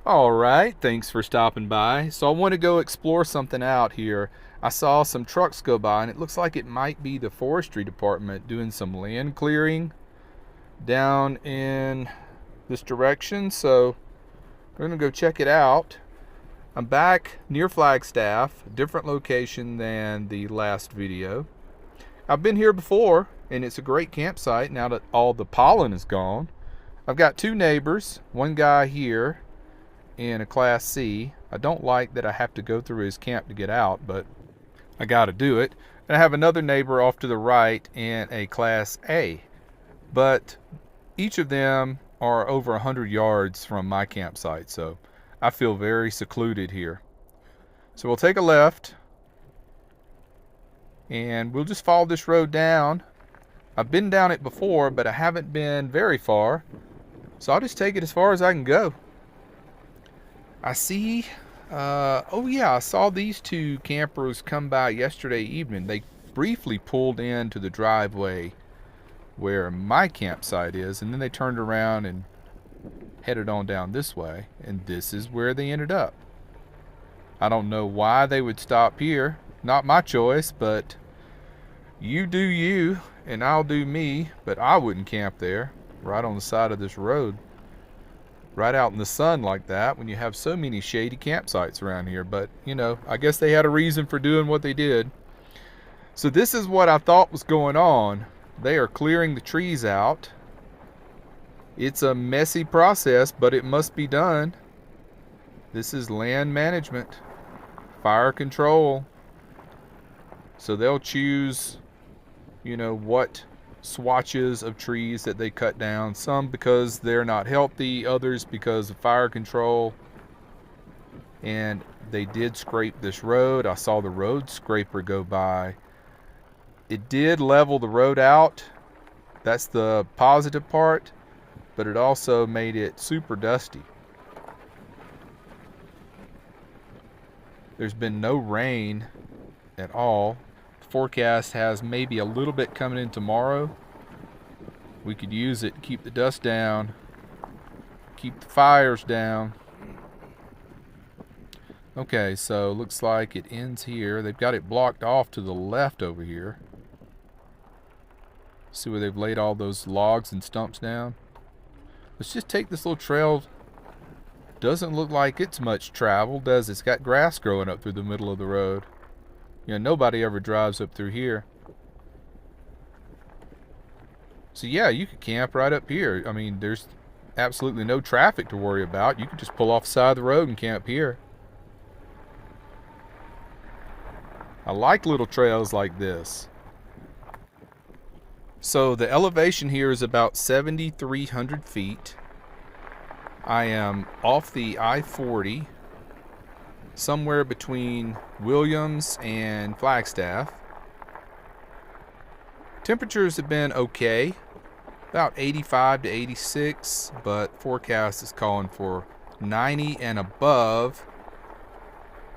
All right, thanks for stopping by. So I want to go explore something out here. I saw some trucks go by and it looks like it might be the forestry department doing some land clearing down in this direction. So we're going to go check it out. I'm back near Flagstaff, a different location than the last video. I've been here before and it's a great campsite now that all the pollen is gone. I've got two neighbors, one guy here in a Class C. I don't like that I have to go through his camp to get out, but I got to do it. And I have another neighbor off to the right in a Class A. But each of them are over 100 yards from my campsite, so I feel very secluded here. So we'll take a left and we'll just follow this road down. I've been down it before, but I haven't been very far. So I'll just take it as far as I can go. I see, oh yeah, I saw these two campers come by yesterday evening. They briefly pulled into the driveway where my campsite is, and then they turned around and headed on down this way, and this is where they ended up. I don't know why they would stop here. Not my choice, but you do you, and I'll do me, but I wouldn't camp there, right on the side of this road. Right out in the sun like that when you have so many shady campsites around here. But, you know, I guess they had a reason for doing what they did. So this is what I thought was going on. They are clearing the trees out. It's a messy process, but it must be done. This is land management, fire control. So they'll choose, you know, what swatches of trees that they cut down, some because they're not healthy, others because of fire control. And they did scrape this road. I saw the road scraper go by. It did level the road out. That's the positive part, but it also made it super dusty. There's been no rain at all. Forecast has maybe a little bit coming in tomorrow. We could use it to keep the dust down, keep the fires down. Okay, so looks like it ends here. They've got it blocked off to the left over here. See where they've laid all those logs and stumps down? Let's just take this little trail. Doesn't look like it's much travel, does it? It's got grass growing up through the middle of the road. You know, nobody ever drives up through here. So yeah, you could camp right up here. I mean, there's absolutely no traffic to worry about. You could just pull off the side of the road and camp here. I like little trails like this. So the elevation here is about 7,300 feet. I am off the I-40, somewhere between Williams and Flagstaff. Temperatures have been okay, about 85 to 86, but forecast is calling for 90 and above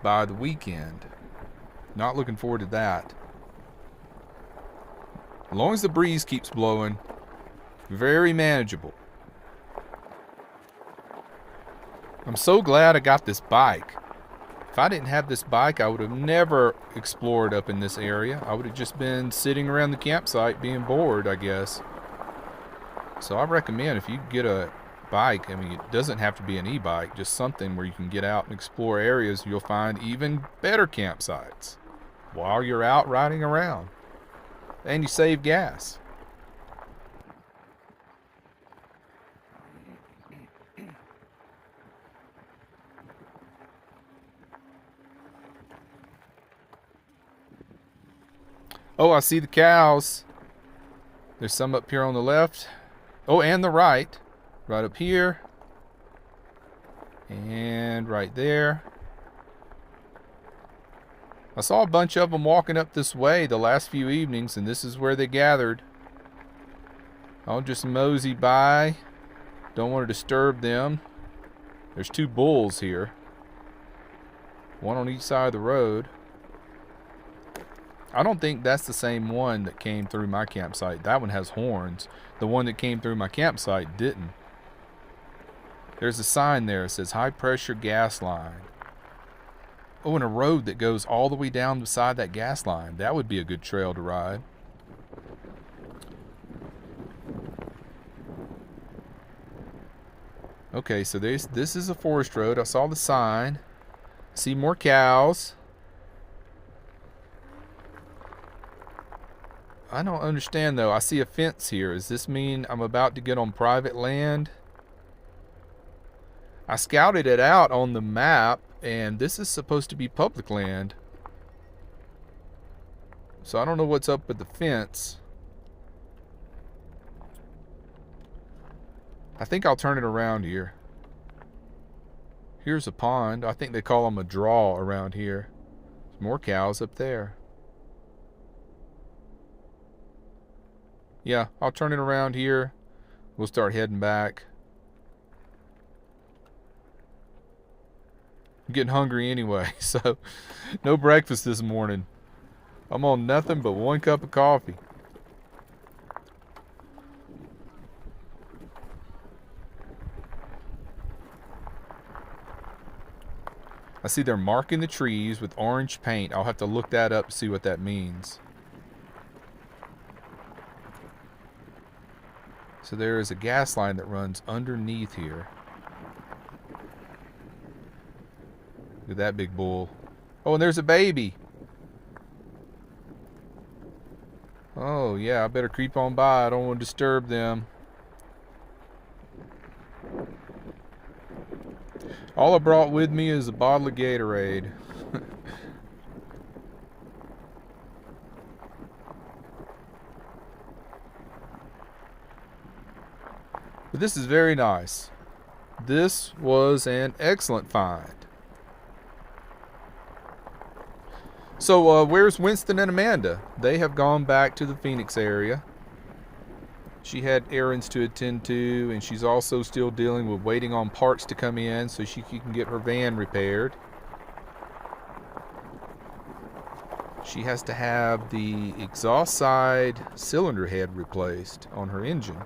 by the weekend. Not looking forward to that. As long as the breeze keeps blowing, very manageable. I'm so glad I got this bike. If I didn't have this bike, I would have never explored up in this area. I would have just been sitting around the campsite being bored, I guess. So I recommend if you get a bike, I mean, it doesn't have to be an e-bike, just something where you can get out and explore areas. You'll find even better campsites while you're out riding around. And you save gas. Oh, I see the cows. There's some up here on the left. Oh, and the right. Right up here. And right there. I saw a bunch of them walking up this way the last few evenings, and this is where they gathered. I'll just mosey by. Don't want to disturb them. There's two bulls here. One on each side of the road. I don't think that's the same one that came through my campsite. That one has horns. The one that came through my campsite didn't. There's a sign there that says high pressure gas line. Oh, and a road that goes all the way down beside that gas line. That would be a good trail to ride. Okay, so this is a forest road. I saw the sign. See more cows. I don't understand though. I see a fence here. Does this mean I'm about to get on private land? I scouted it out on the map, and this is supposed to be public land. So I don't know what's up with the fence. I think I'll turn it around here. Here's a pond. I think they call them a draw around here. There's more cows up there. Yeah, I'll turn it around here. We'll start heading back. I'm getting hungry anyway, so no breakfast this morning. I'm on nothing but 1 cup of coffee. I see they're marking the trees with orange paint. I'll have to look that up to see what that means. So there is a gas line that runs underneath here. Look at that big bull. Oh, and there's a baby. Oh, yeah, I better creep on by. I don't want to disturb them. All I brought with me is a bottle of Gatorade. But this is very nice. This was an excellent find. So where's Winston and Amanda? They have gone back to the Phoenix area. She had errands to attend to, and she's also still dealing with waiting on parts to come in so she can get her van repaired. She has to have the exhaust side cylinder head replaced on her engine.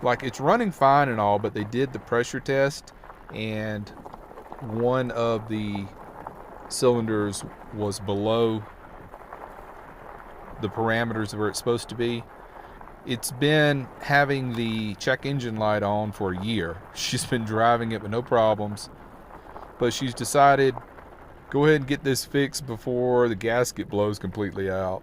Like, it's running fine and all, but they did the pressure test, and one of the cylinders was below the parameters where it's supposed to be. It's been having the check engine light on for a year. She's been driving it with no problems, but she's decided, go ahead and get this fixed before the gasket blows completely out.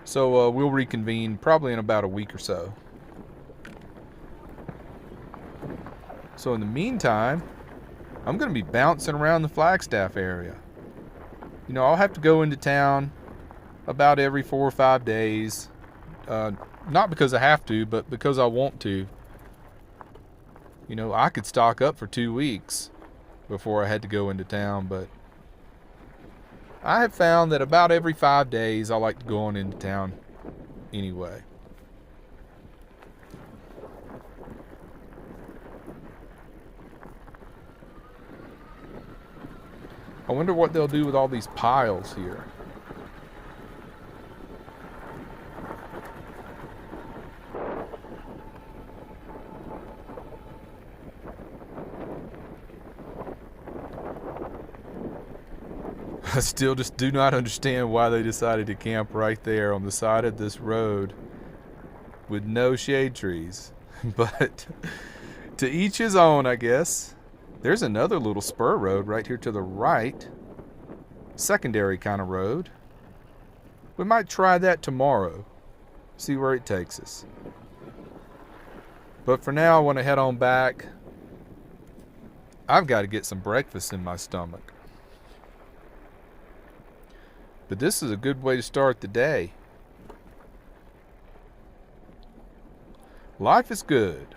So we'll reconvene probably in about a week or so. So in the meantime, I'm going to be bouncing around the Flagstaff area. You know, I'll have to go into town about every 4 or 5 days. Not because I have to, but because I want to. You know, I could stock up for 2 weeks before I had to go into town, but I have found that about every 5 days I like to go on into town anyway. I wonder what they'll do with all these piles here. I still just do not understand why they decided to camp right there on the side of this road with no shade trees. But to each his own, I guess. There's another little spur road right here to the right. Secondary kind of road. We might try that tomorrow. See where it takes us. But for now, I want to head on back. I've got to get some breakfast in my stomach. But this is a good way to start the day. Life is good.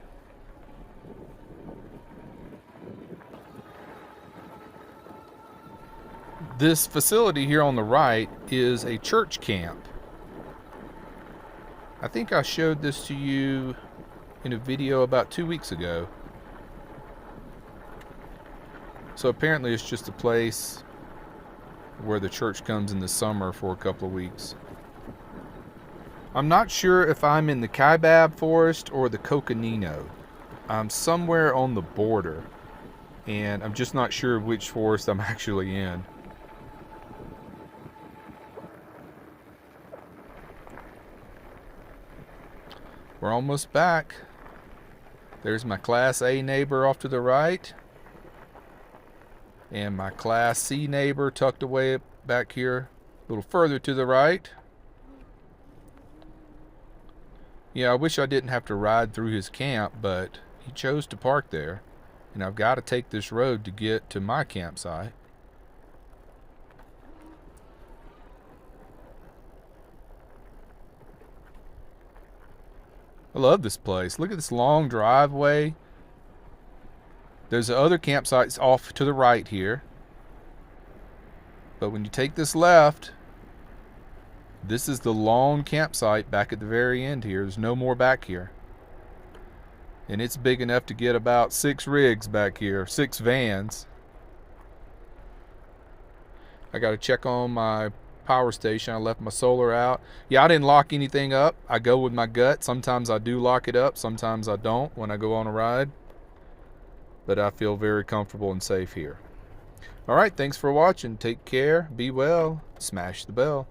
This facility here on the right is a church camp. I think I showed this to you in a video about 2 weeks ago. So apparently it's just a place where the church comes in the summer for a couple of weeks. I'm not sure if I'm in the Kaibab Forest or the Coconino. I'm somewhere on the border, and I'm just not sure which forest I'm actually in. We're almost back. There's my Class A neighbor off to the right, and my Class C neighbor tucked away back here a little further to the right. Yeah, I wish I didn't have to ride through his camp, but he chose to park there, and I've got to take this road to get to my campsite. I love this place. Look at this long driveway. There's the other campsites off to the right here. But when you take this left, this is the long campsite back at the very end here. There's no more back here. And it's big enough to get about 6 rigs back here, 6 vans. I got to check on my power station. I left my solar out. Yeah, I didn't lock anything up. I go with my gut. Sometimes I do lock it up. Sometimes I don't when I go on a ride. But I feel very comfortable and safe here. All right, thanks for watching. Take care. Be well. Smash the bell.